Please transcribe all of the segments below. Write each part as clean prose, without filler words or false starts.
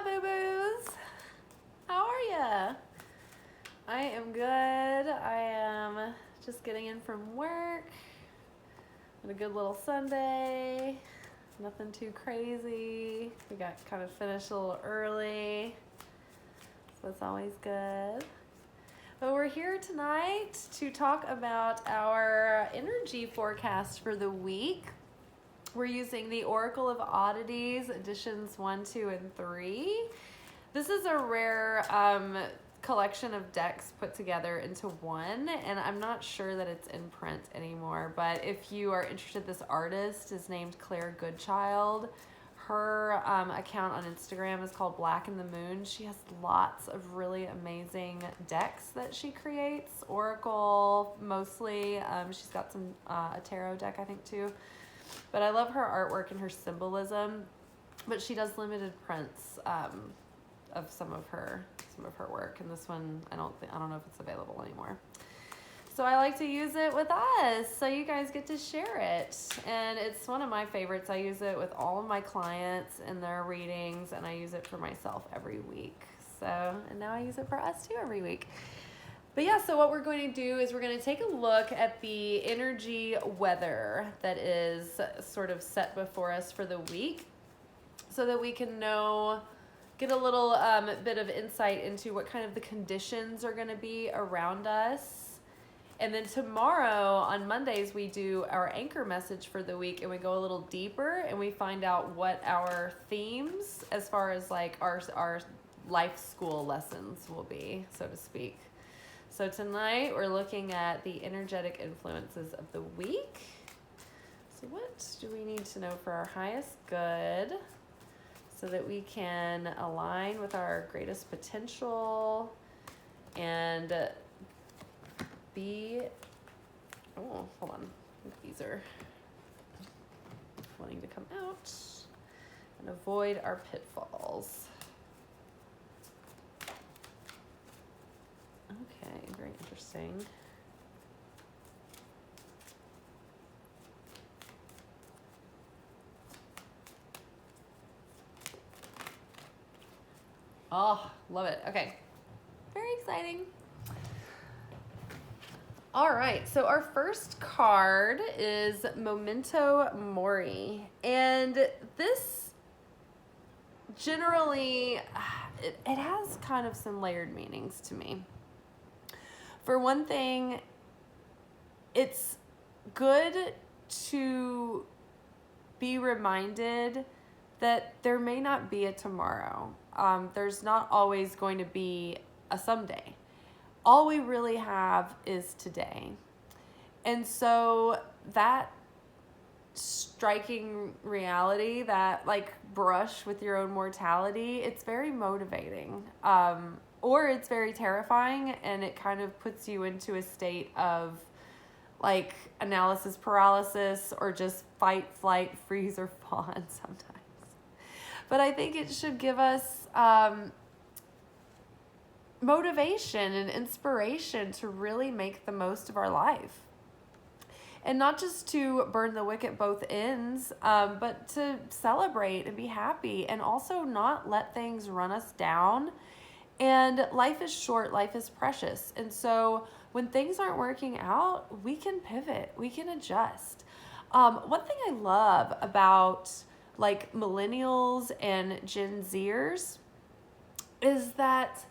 Hi, boo-boos. How are ya? I am good. I am just getting in from work. Had a good little Sunday. Nothing too crazy. We got kind of finished a little early, so that's always good. But we're here tonight to talk about our energy forecast for the week. We're using the Oracle of Oddities, editions 1, 2, and 3. This is a rare collection of decks put together into one, and I'm not sure that it's in print anymore, but if you are interested, this artist is named Claire Goodchild. Her account on Instagram is called Black in the Moon. She has lots of really amazing decks that she creates. Oracle, mostly. She's got some a tarot deck, I think, too. But I love her artwork and her symbolism. But she does limited prints of some of her work, and this one I don't know if it's available anymore. So I like to use it with us, so you guys get to share it. And it's one of my favorites. I use it with all of my clients in their readings, and I use it for myself every week. And now I use it for us too every week. But yeah, so what we're going to do is we're going to take a look at the energy weather that is sort of set before us for the week, so that we can get a little bit of insight into what kind of the conditions are going to be around us. And then tomorrow on Mondays, we do our anchor message for the week, and we go a little deeper and we find out what our themes as far as like our life school lessons will be, so to speak. So tonight we're looking at the energetic influences of the week. So what do we need to know for our highest good so that we can align with our greatest potential and hold on. I think these are wanting to come out, and avoid our pitfalls. Okay, very interesting. Oh, love it. Okay, very exciting. All right, so our first card is Memento Mori, and this generally, it has kind of some layered meanings to me. For one thing, it's good to be reminded that there may not be a tomorrow. There's not always going to be a someday. All we really have is today. And so that striking reality, that like brush with your own mortality, it's very motivating. Or it's very terrifying, and it kind of puts you into a state of like analysis paralysis, or just fight, flight, freeze, or fawn sometimes. But I think it should give us motivation and inspiration to really make the most of our life. And not just to burn the wick at both ends, but to celebrate and be happy, and also not let things run us down. And life is short, life is precious. And so when things aren't working out, we can pivot, we can adjust. One thing I love about like millennials and Gen Zers is that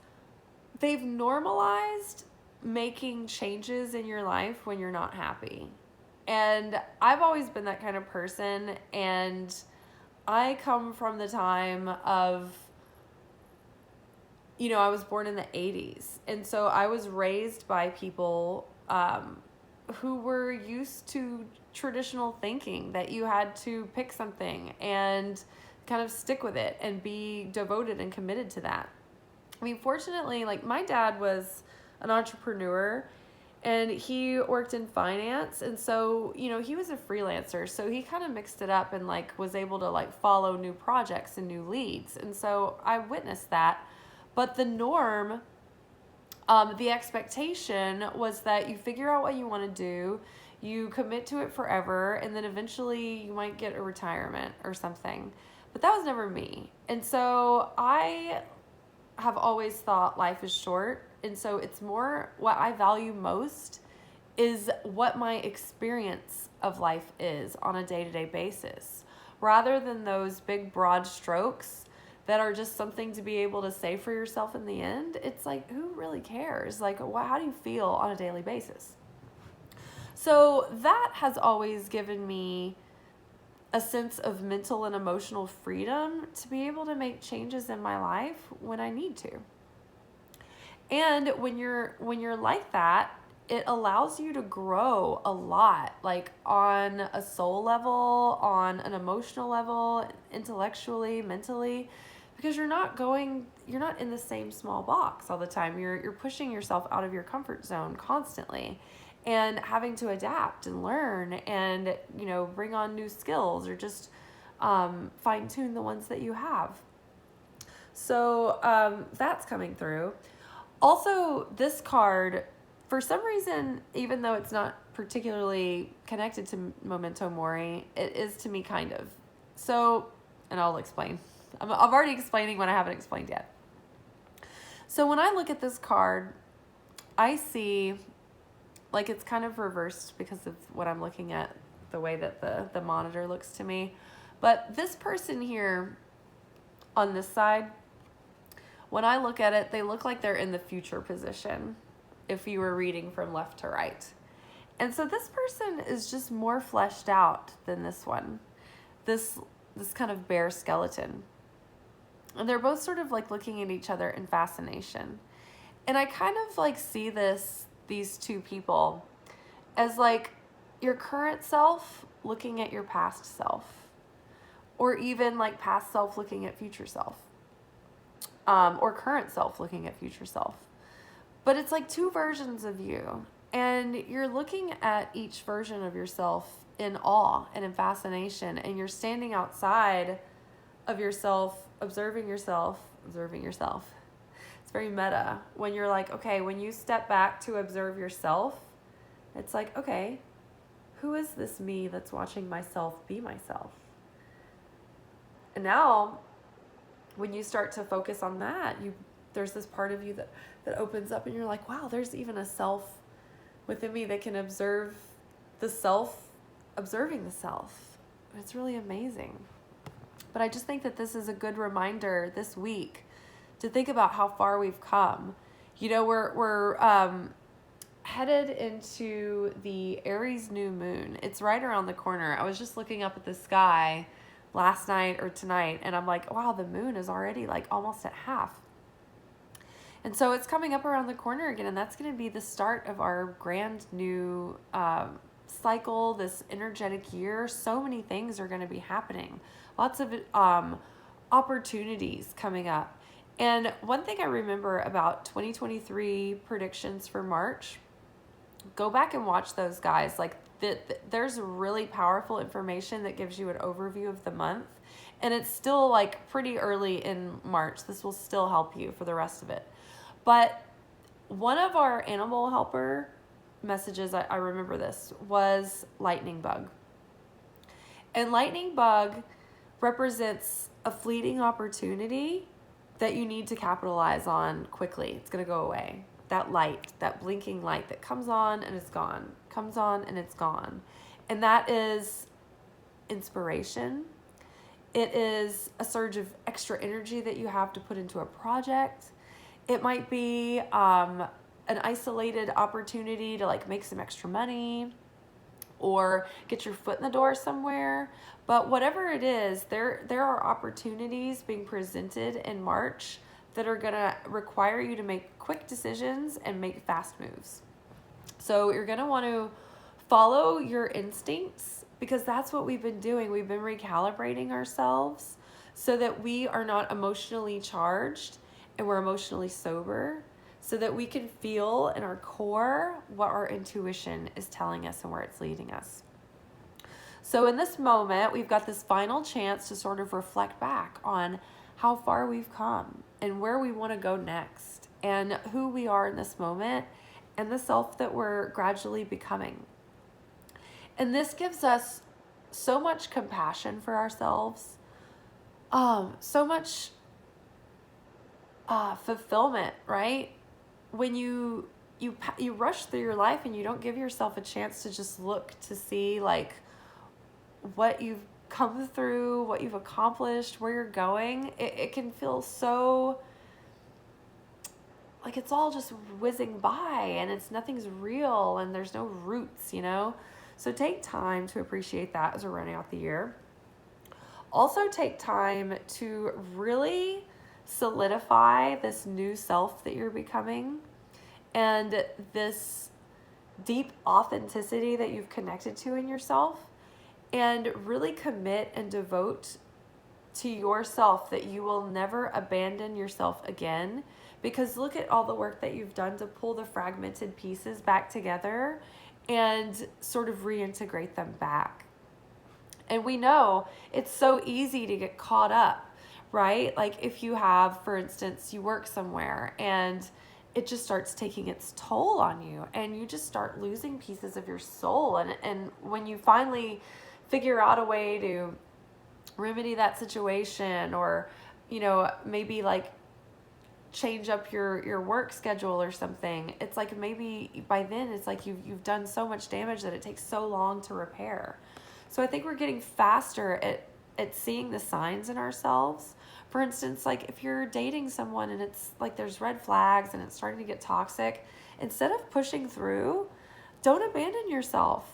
they've normalized making changes in your life when you're not happy. And I've always been that kind of person, and I come from the time of, I was born in the 80s. And so I was raised by people who were used to traditional thinking, that you had to pick something and kind of stick with it and be devoted and committed to that. I mean, fortunately, like my dad was an entrepreneur, and he worked in finance. And so, he was a freelancer. So he kind of mixed it up and like was able to like follow new projects and new leads. And so I witnessed that. But the norm, the expectation was that you figure out what you want to do, you commit to it forever, and then eventually you might get a retirement or something. But that was never me. And so I have always thought life is short. And so it's more what I value most is what my experience of life is on a day-to-day basis, rather than those big broad strokes that are just something to be able to say for yourself in the end. It's like, who really cares? Like, how do you feel on a daily basis? So that has always given me a sense of mental and emotional freedom to be able to make changes in my life when I need to. And when you're like that, it allows you to grow a lot, like on a soul level, on an emotional level, intellectually, mentally, because you're not in the same small box all the time. You're pushing yourself out of your comfort zone constantly and having to adapt and learn and, bring on new skills or just fine tune the ones that you have. So that's coming through. Also, this card, for some reason, even though it's not particularly connected to Memento Mori, it is to me kind of. So, and I'll explain. I'm already explaining what I haven't explained yet. So when I look at this card, I see, like, it's kind of reversed because of what I'm looking at, the way that the monitor looks to me. But this person here on this side, when I look at it, they look like they're in the future position if you were reading from left to right. And so this person is just more fleshed out than this one, this kind of bare skeleton. And they're both sort of like looking at each other in fascination. And I kind of like see these two people as like your current self looking at your past self, or even like past self looking at future self, or current self looking at future self. But it's like two versions of you, and you're looking at each version of yourself in awe and in fascination, and you're standing outside of yourself, observing yourself. It's very meta when you're like, okay, when you step back to observe yourself, it's like, okay, who is this me that's watching myself be myself? And now when you start to focus on that, there's this part of you that opens up, and you're like, wow, there's even a self within me that can observe the self, observing the self. It's really amazing. But I just think that this is a good reminder this week to think about how far we've come. We're headed into the Aries new moon. It's right around the corner. I was just looking up at the sky last night or tonight, and I'm like, wow, the moon is already like almost at half. And so it's coming up around the corner again, and that's going to be the start of our grand new cycle, this energetic year. So many things are going to be happening. Lots of opportunities coming up. And one thing I remember about 2023 predictions for March, go back and watch those guys. Like there's really powerful information that gives you an overview of the month. And it's still like pretty early in March. This will still help you for the rest of it. But one of our animal helper messages, I remember this, was lightning bug. And lightning bug represents a fleeting opportunity that you need to capitalize on quickly. It's going to go away. That light, that blinking light that comes on and it's gone, comes on and it's gone. And that is inspiration. It is a surge of extra energy that you have to put into a project. It might be an isolated opportunity to like make some extra money or get your foot in the door somewhere. But whatever it is, there are opportunities being presented in March that are going to require you to make quick decisions and make fast moves. So you're going to want to follow your instincts, because that's what we've been doing. We've been recalibrating ourselves so that we are not emotionally charged and we're emotionally sober, so that we can feel in our core what our intuition is telling us and where it's leading us. So in this moment, we've got this final chance to sort of reflect back on how far we've come and where we want to go next and who we are in this moment and the self that we're gradually becoming. And this gives us so much compassion for ourselves, so much fulfillment, right? When you rush through your life and you don't give yourself a chance to just look to see like what you've come through, what you've accomplished, where you're going, it can feel so like it's all just whizzing by and nothing's real and there's no roots, you know? So take time to appreciate that as we're running out the year. Also take time to really solidify this new self that you're becoming and this deep authenticity that you've connected to in yourself, and really commit and devote to yourself that you will never abandon yourself again. Because look at all the work that you've done to pull the fragmented pieces back together and sort of reintegrate them back. And we know it's so easy to get caught up, right? Like if you have, for instance, you work somewhere and it just starts taking its toll on you and you just start losing pieces of your soul. And when you finally figure out a way to remedy that situation, or, you know, maybe like change up your work schedule or something, it's like maybe by then it's like you've done so much damage that it takes so long to repair. So I think we're getting faster at seeing the signs in ourselves. For instance, like if you're dating someone and it's like there's red flags and it's starting to get toxic, instead of pushing through, don't abandon yourself.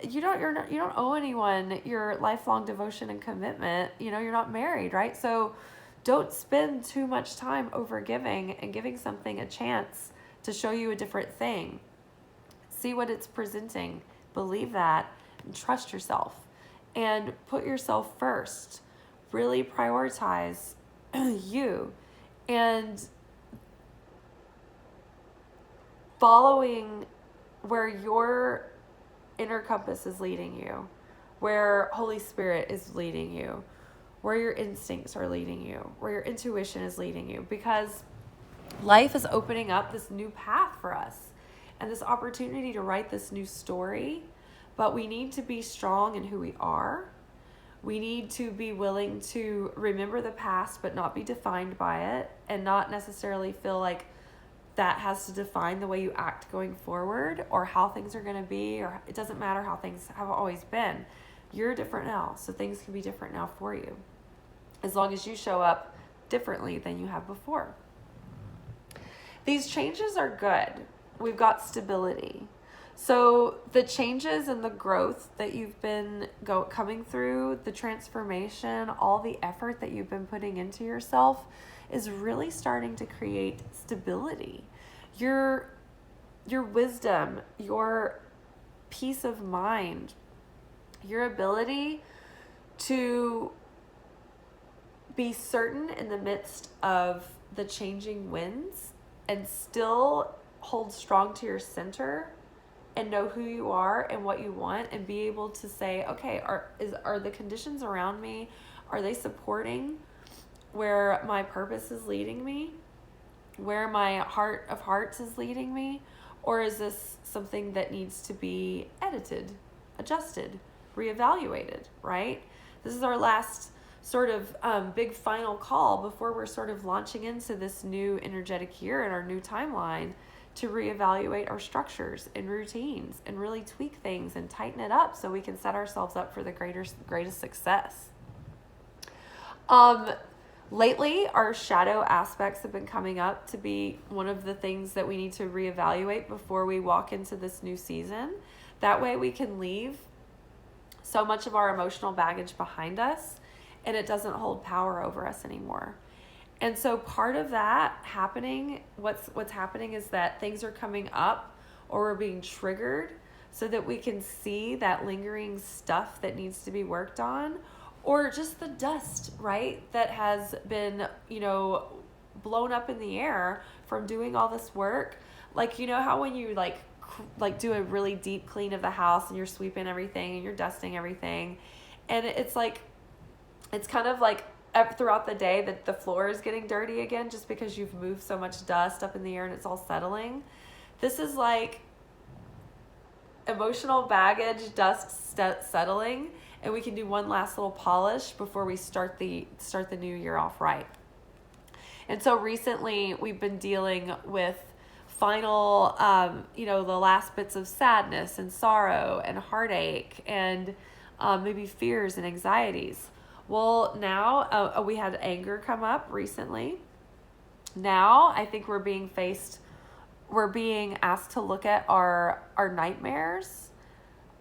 You don't owe anyone your lifelong devotion and commitment. You know, you're not married, right? So don't spend too much time over giving and giving something a chance to show you a different thing. See what it's presenting. Believe that and trust yourself and put yourself first. Really prioritize you and following where your inner compass is leading you, where Holy Spirit is leading you, where your instincts are leading you, where your intuition is leading you, because life is opening up this new path for us and this opportunity to write this new story. But we need to be strong in who we are. We need to be willing to remember the past, but not be defined by it, and not necessarily feel like that has to define the way you act going forward or how things are going to be, or it doesn't matter how things have always been. You're different now, so things can be different now for you, as long as you show up differently than you have before. These changes are good. We've got stability. So the changes and the growth that you've been coming through, the transformation, all the effort that you've been putting into yourself is really starting to create stability. Your wisdom, your peace of mind, your ability to be certain in the midst of the changing winds and still hold strong to your center and know who you are and what you want, and be able to say, okay, are the conditions around me, are they supporting where my purpose is leading me, where my heart of hearts is leading me, or is this something that needs to be edited, adjusted, reevaluated, right? This is our last sort of big final call before we're sort of launching into this new energetic year and our new timeline, to reevaluate our structures and routines and really tweak things and tighten it up so we can set ourselves up for the greatest success. Lately, our shadow aspects have been coming up to be one of the things that we need to reevaluate before we walk into this new season. That way we can leave so much of our emotional baggage behind us and it doesn't hold power over us anymore. And so part of that happening, what's happening is that things are coming up or we're being triggered so that we can see that lingering stuff that needs to be worked on, or just the dust, right, that has been, blown up in the air from doing all this work. Like, you know how when you like do a really deep clean of the house and you're sweeping everything and you're dusting everything, and it's like, it's kind of like throughout the day that the floor is getting dirty again just because you've moved so much dust up in the air and it's all settling. This is like emotional baggage, dust settling, and we can do one last little polish before we start the new year off right. And so recently we've been dealing with final, the last bits of sadness and sorrow and heartache and maybe fears and anxieties. Well, now we had anger come up recently. Now I think we're being asked to look at our nightmares,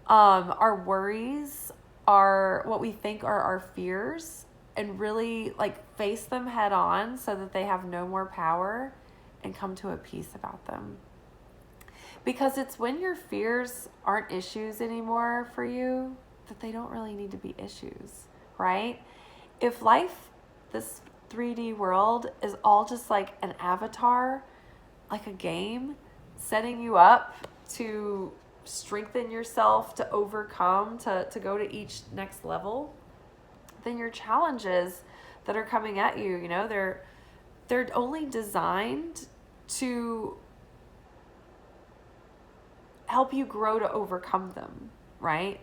our worries, what we think are our fears, and really face them head on so that they have no more power, and come to a peace about them. Because it's when your fears aren't issues anymore for you that they don't really need to be issues, right? If life, this 3D world, is all just like an avatar, like a game, setting you up to strengthen yourself, to overcome, to go to each next level, then your challenges that are coming at you, they're only designed to help you grow to overcome them, right?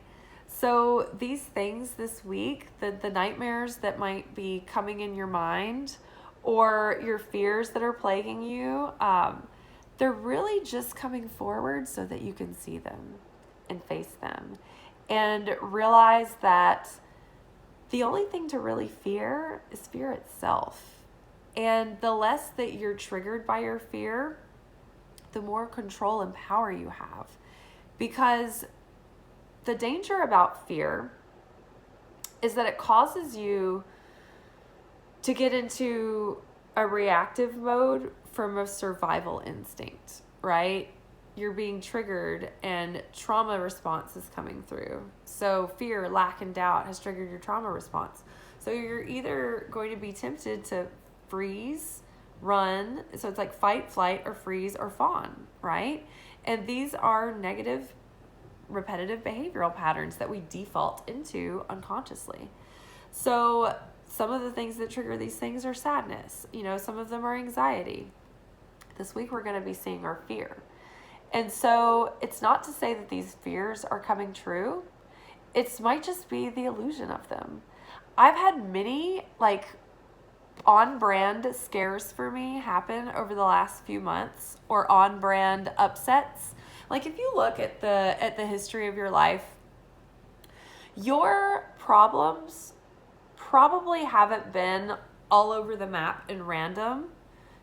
So these things this week, the nightmares that might be coming in your mind, or your fears that are plaguing you, they're really just coming forward so that you can see them and face them and realize that the only thing to really fear is fear itself. And the less that you're triggered by your fear, the more control and power you have. Because the danger about fear is that it causes you to get into a reactive mode from a survival instinct, right? You're being triggered and trauma response is coming through. So fear, lack, and doubt has triggered your trauma response. So you're either going to be tempted to freeze, run. So it's like fight, flight, or freeze, or fawn, right? And these are negative, repetitive behavioral patterns that we default into unconsciously. So some of the things that trigger these things are sadness. Some of them are anxiety. This week we're going to be seeing our fear. And so it's not to say that these fears are coming true. It might just be the illusion of them. I've had many on-brand scares for me happen over the last few months, or on-brand upsets. Like if you look at the history of your life, your problems probably haven't been all over the map and random.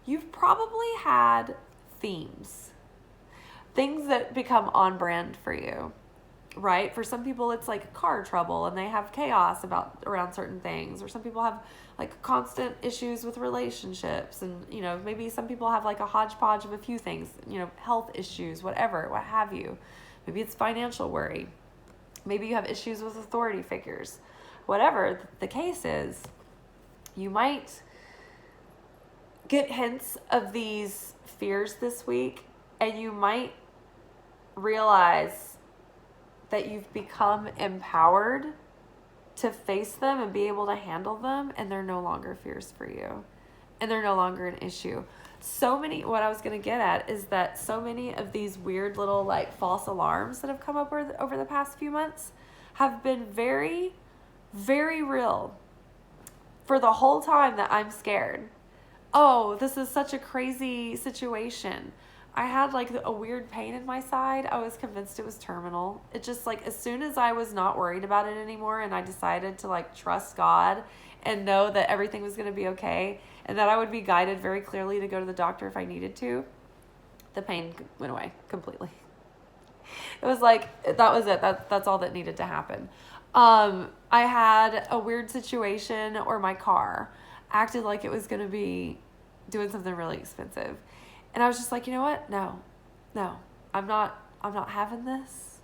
You've probably had themes, things that become on brand for you, right? For some people, it's like car trouble and they have chaos around certain things. Or some people have constant issues with relationships. And, maybe some people have a hodgepodge of a few things, health issues, what have you. Maybe it's financial worry. Maybe you have issues with authority figures. Whatever the case is, you might get hints of these fears this week, and you might realize that you've become empowered to face them and be able to handle them, and they're no longer fears for you, and they're no longer an issue. What I was going to get at is that so many of these weird little false alarms that have come up over the past few months have been very, very real for the whole time that I'm scared. Oh, this is such a crazy situation. I had a weird pain in my side. I was convinced it was terminal. It just as soon as I was not worried about it anymore, and I decided to trust God and know that everything was going to be okay, and that I would be guided very clearly to go to the doctor if I needed to, the pain went away completely. It was that was it. That's all that needed to happen. I had a weird situation, or my car acted like it was going to be doing something really expensive. And I was just you know what? No, I'm not having this.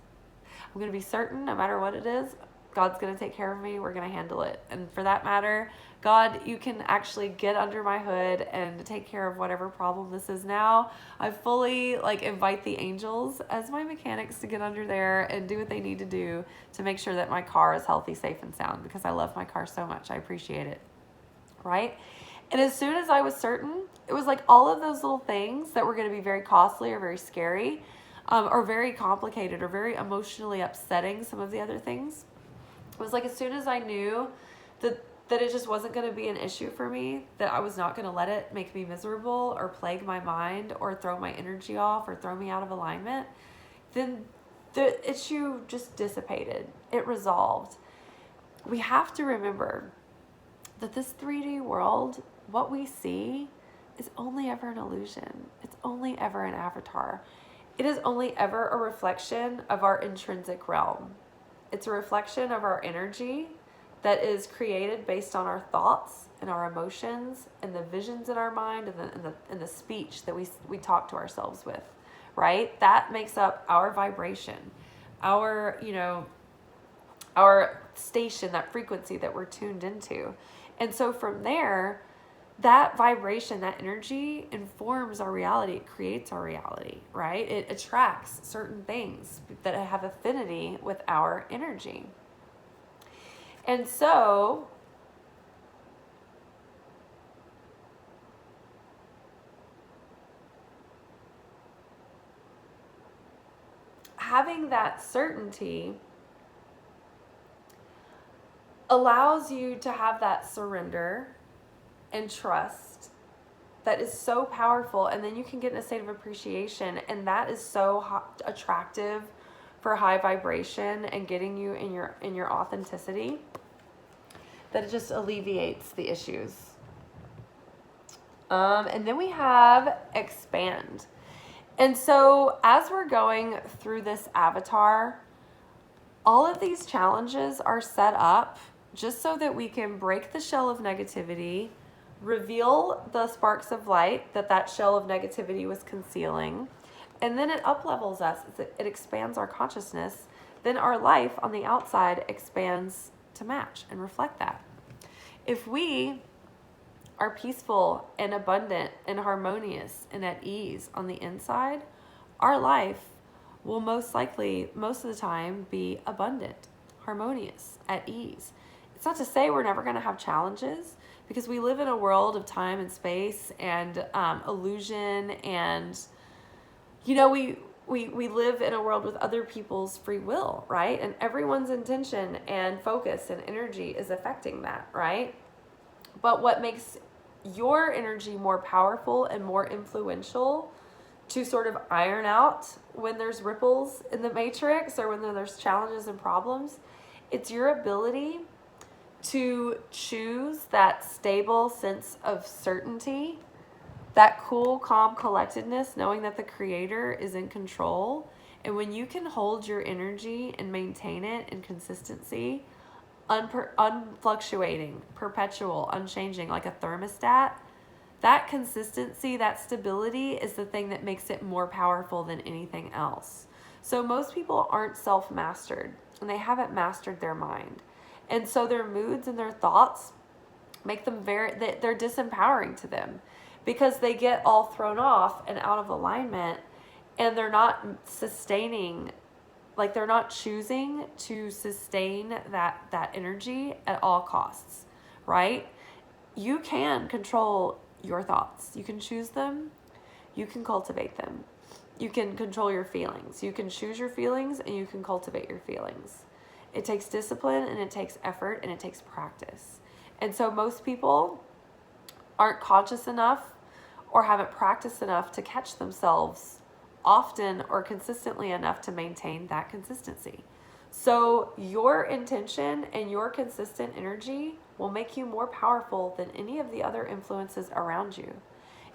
I'm going to be certain, no matter what it is, God's going to take care of me. We're going to handle it. And for that matter, God, you can actually get under my hood and take care of whatever problem this is now. I fully invite the angels as my mechanics to get under there and do what they need to do to make sure that my car is healthy, safe, and sound, because I love my car so much. I appreciate it. Right? And as soon as I was certain, it was all of those little things that were going to be very costly or very scary, or very complicated or very emotionally upsetting, some of the other things, It was like as soon as I knew that it just wasn't going to be an issue for me, that I was not going to let it make me miserable or plague my mind or throw my energy off or throw me out of alignment, then the issue just dissipated. It resolved. We have to remember that this 3D world, what we see, is only ever an illusion. It's only ever an avatar. It is only ever a reflection of our intrinsic realm. It's a reflection of our energy that is created based on our thoughts and our emotions and the visions in our mind and the speech that we talk to ourselves with, right? That makes up our vibration, our station, that frequency that we're tuned into. And so from there, that vibration, that energy informs our reality. It creates our reality, right? It attracts certain things that have affinity with our energy. And so having that certainty allows you to have that surrender and trust that is so powerful. And then you can get in a state of appreciation, and that is so attractive for high vibration and getting you in your authenticity, that it just alleviates the issues. And then we have expand. And so as we're going through this avatar, all of these challenges are set up just so that we can break the shell of negativity, reveal the sparks of light that shell of negativity was concealing, and then it up-levels us. It expands our consciousness. Then our life on the outside expands to match and reflect that. If we are peaceful and abundant and harmonious and at ease on the inside, our life will most likely, most of the time, be abundant, harmonious, at ease. It's not to say we're never going to have challenges, because we live in a world of time and space and illusion, and we live in a world with other people's free will, right? And everyone's intention and focus and energy is affecting that, right? But what makes your energy more powerful and more influential to sort of iron out when there's ripples in the matrix or when there's challenges and problems, it's your ability to choose that stable sense of certainty, that cool, calm collectedness, knowing that the creator is in control. And when you can hold your energy and maintain it in consistency, unfluctuating, perpetual, unchanging, like a thermostat, that consistency, that stability is the thing that makes it more powerful than anything else. So most people aren't self-mastered, and they haven't mastered their mind. And so their moods and their thoughts make them they're disempowering to them, because they get all thrown off and out of alignment, and they're not sustaining, like they're not choosing to sustain that energy at all costs, right? You can control your thoughts. You can choose them. You can cultivate them. You can control your feelings. You can choose your feelings, and you can cultivate your feelings. It takes discipline, and it takes effort, and it takes practice. And so most people aren't conscious enough or haven't practiced enough to catch themselves often or consistently enough to maintain that consistency. So your intention and your consistent energy will make you more powerful than any of the other influences around you.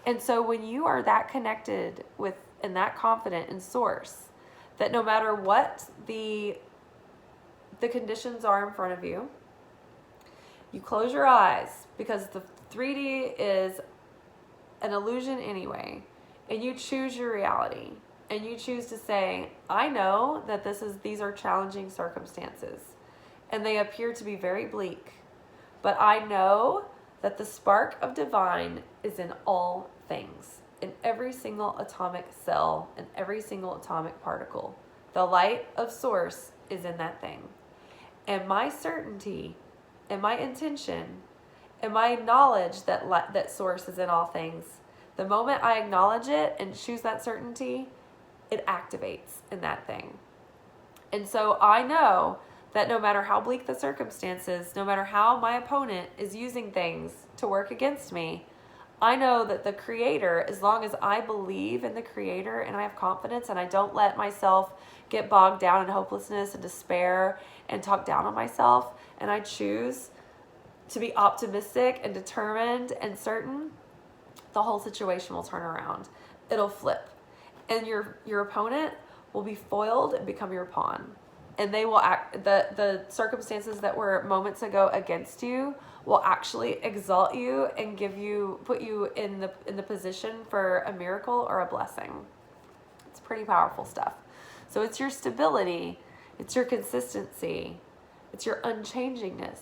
And so when you are that connected with and that confident in source, that no matter what the conditions are in front of you, you close your eyes, because the 3D is an illusion anyway, and you choose your reality, and you choose to say, I know that these are challenging circumstances, and they appear to be very bleak, but I know that the spark of divine is in all things, in every single atomic cell, in every single atomic particle. The light of source is in that thing. And my certainty and my intention and my knowledge that source is in all things, the moment I acknowledge it and choose that certainty, it activates in that thing. And so I know that no matter how bleak the circumstances, no matter how my opponent is using things to work against me, I know that the Creator, as long as I believe in the Creator and I have confidence and I don't let myself get bogged down in hopelessness and despair and talk down on myself, and I choose to be optimistic and determined and certain, the whole situation will turn around. It'll flip. And your opponent will be foiled and become your pawn. And they will act, the circumstances that were moments ago against you will actually exalt you and put you in the position for a miracle or a blessing. It's pretty powerful stuff. So it's your stability, it's your consistency, it's your unchangingness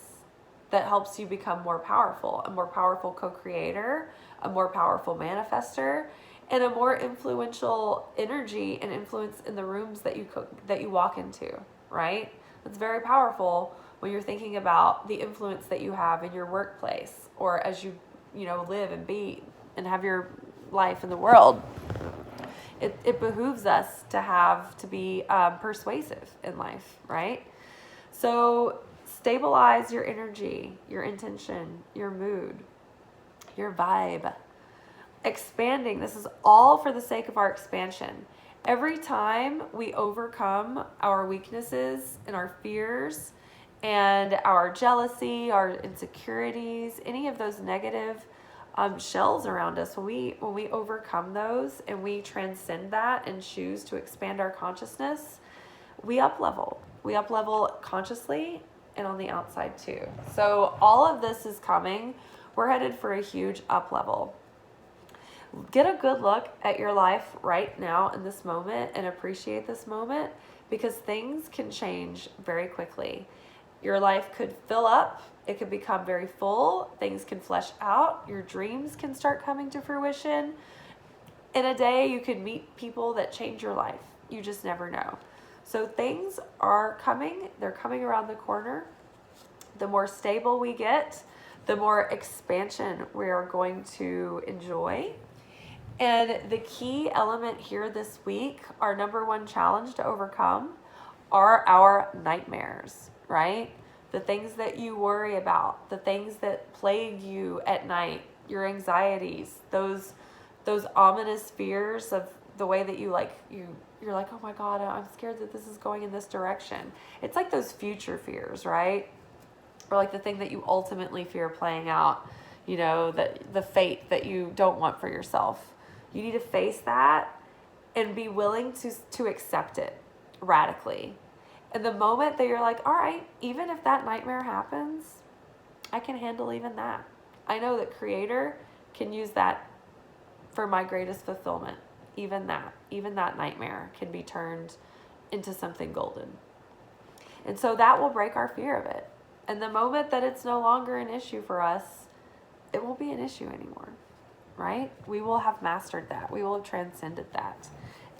that helps you become more powerful, a more powerful co-creator, a more powerful manifester, and a more influential energy and influence in the rooms that you walk into, right? It's very powerful when you're thinking about the influence that you have in your workplace or as you live and be and have your life in the world. It behooves us to be persuasive in life, right? So stabilize your energy, your intention, your mood, your vibe. Expanding. This is all for the sake of our expansion. Every time we overcome our weaknesses and our fears and our jealousy, our insecurities, any of those negative shells around us, when we overcome those and we transcend that and choose to expand our consciousness, we up level. We up level consciously and on the outside too. So all of this is coming. We're headed for a huge up level. Get a good look at your life right now in this moment and appreciate this moment, because things can change very quickly. Your life could fill up. It could become very full. Things can flesh out. Your dreams can start coming to fruition. In a day, you could meet people that change your life. You just never know. So things are coming. They're coming around the corner. The more stable we get, the more expansion we are going to enjoy. And the key element here this week, our number one challenge to overcome, are our nightmares, right? The things that you worry about, the things that plague you at night, your anxieties, those ominous fears of the way that you're like, oh my God, I'm scared that this is going in this direction. It's like those future fears, right? Or like the thing that you ultimately fear playing out, that the fate that you don't want for yourself. You need to face that and be willing to accept it radically. And the moment that you're like, all right, even if that nightmare happens, I can handle even that. I know that Creator can use that for my greatest fulfillment. Even that nightmare can be turned into something golden. And so that will break our fear of it. And the moment that it's no longer an issue for us, it won't be an issue anymore, right? We will have mastered that. We will have transcended that.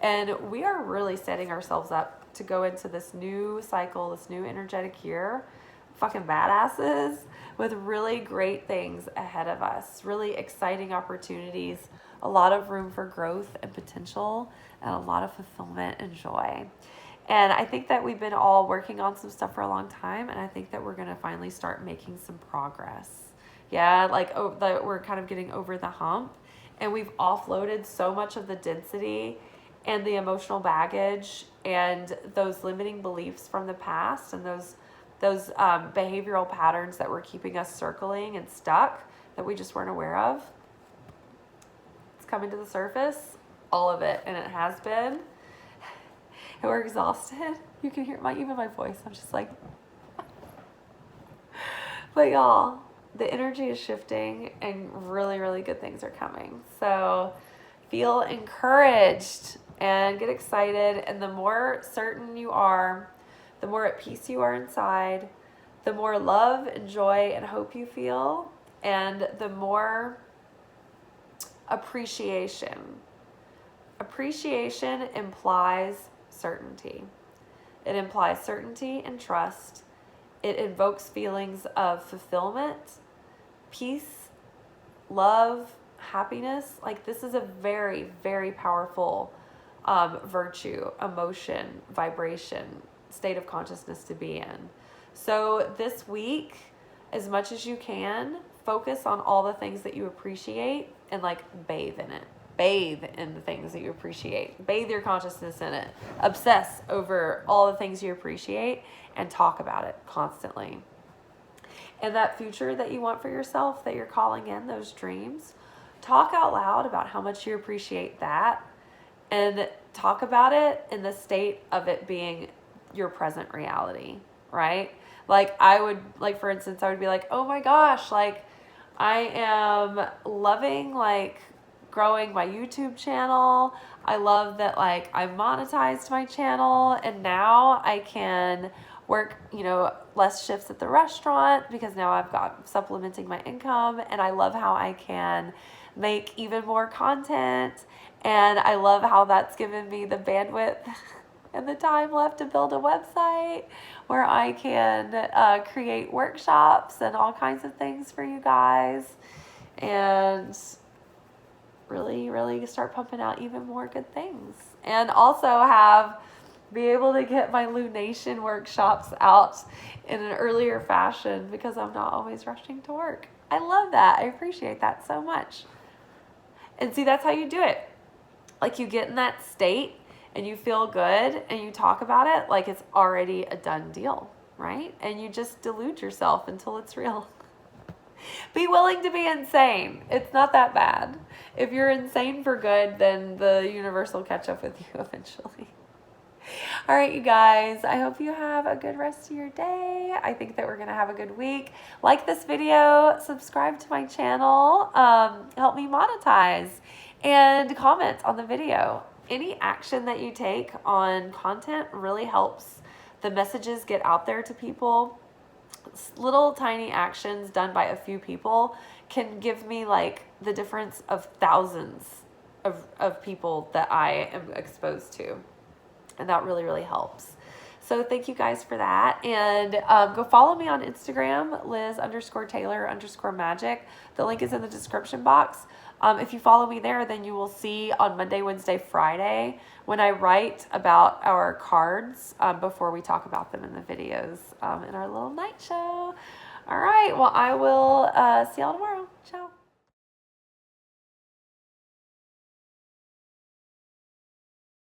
And we are really setting ourselves up to go into this new cycle, this new energetic year, fucking badasses, with really great things ahead of us, really exciting opportunities, a lot of room for growth and potential, and a lot of fulfillment and joy. And I think that we've been all working on some stuff for a long time, and I think that we're going to finally start making some progress. Yeah, we're kind of getting over the hump, and we've offloaded so much of the density and the emotional baggage and those limiting beliefs from the past and those behavioral patterns that were keeping us circling and stuck that we just weren't aware of. It's coming to the surface, all of it, and it has been. And we're exhausted. You can hear even my voice. I'm just like, but y'all, the energy is shifting and really, really good things are coming. So feel encouraged and get excited. And the more certain you are, the more at peace you are inside, the more love and joy and hope you feel, and the more appreciation. Appreciation implies certainty. It implies certainty and trust. It invokes feelings of fulfillment, peace, love, happiness. Like, this is a very, very powerful virtue, emotion, vibration state of consciousness to be in. So this week, as much as you can, focus on all the things that you appreciate and like bathe in it. Bathe in the things that you appreciate. Bathe your consciousness in it. Obsess over all the things you appreciate and talk about it constantly. And that future that you want for yourself, that you're calling in, those dreams, talk out loud about how much you appreciate that and talk about it in the state of it being your present reality, right? Like I would, like for instance, I would be like, oh my gosh, like I am loving like growing my YouTube channel. I love that like I monetized my channel and now I can work, less shifts at the restaurant because now I've got supplementing my income, and I love how I can make even more content, and I love how that's given me the bandwidth and the time left to build a website where I can create workshops and all kinds of things for you guys, and really, really start pumping out even more good things. And also be able to get my lunation workshops out in an earlier fashion because I'm not always rushing to work. I love that. I appreciate that so much. And see, that's how you do it. Like you get in that state and you feel good and you talk about it like it's already a done deal, right? And you just delude yourself until it's real. Be willing to be insane. It's not that bad. If you're insane for good, then the universe will catch up with you eventually. All right, you guys, I hope you have a good rest of your day. I think that we're going to have a good week. Like this video, subscribe to my channel, help me monetize, and comment on the video. Any action that you take on content really helps the messages get out there to people. Little tiny actions done by a few people can give me like the difference of thousands of people that I am exposed to. And that really, really helps. So thank you guys for that. And go follow me on Instagram, Liz_Taylor_Magick. The link is in the description box. If you follow me there, then you will see on Monday, Wednesday, Friday when I write about our cards before we talk about them in the videos in our little night show. All right. Well, I will see y'all tomorrow. Ciao.